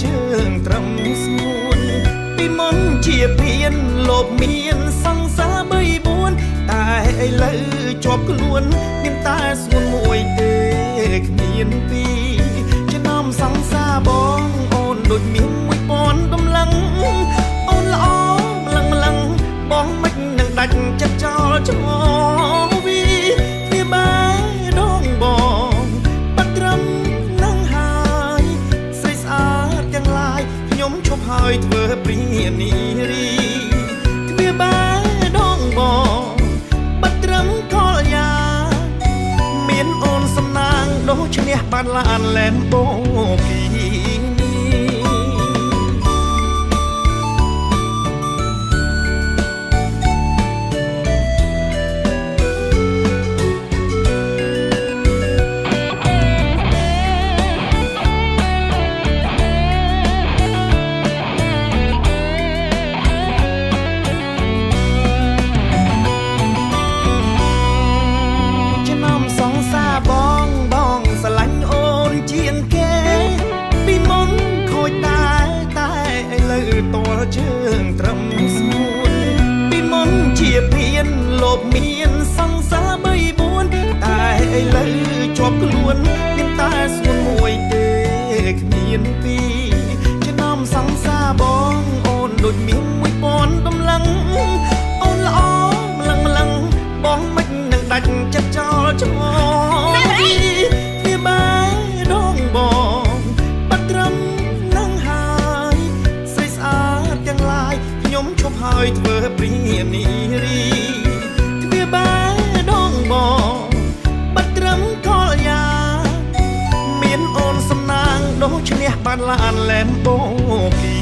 ជើងត្រឹមស្ងួនពីមុនជាភៀនលោបមានសង្សារ3 4តែឥឡូវជាប់ខ្លួនមានតែស្ងួនមួយទេគ្មានពីរចំណោមសង្សារបងអូនដូចមាន1000កម្លាំងអូនល្អម្លឹងបងមិននឹងដាច់ចិត្តចោលចោលវីវាបែដងបងបាត់ត្រឹមនឹងហើយស្រីស្អាតទាំងឡាយខ្ញុំឈប់ហើយធ្វើព្រានីរីវាបែដងបងបាត់ត្រឹមកលយ៉ាមានអូនសំណាងដូច្នេះបានឡានលែនបូគីជើងត្រឹមស្ងួនពីមុនជាភៀនលោបមានសង្សារ3 4តែឥឡូវជាប់ខ្លួនមានតែស្ងួនមួយទេគ្មានពីរចំណោមសង្សារបងអូនដូចមាន1000កម្លាំងអូនល្អម្លឹងបងមិននឹងដាច់ចិត្តចោលចោលវាបែដងបងបាត់ត្រឹមខ្ញុំឈប់ហើយធ្វើព្រានីរីទ្វាបែដងបងបាត់ត្រឹមកលយ៉ាមានអូនសំណាងដូច្នេះបានឡានលែនបូគី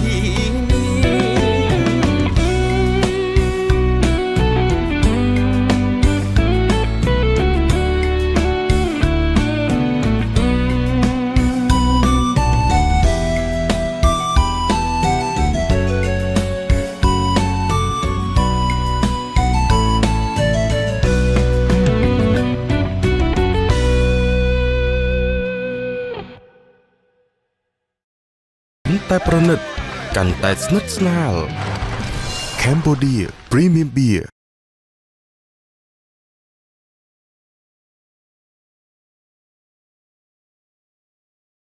តែប្រណិតកាន់តែស្និទ្ធស្នាល Cambodia Premium Beer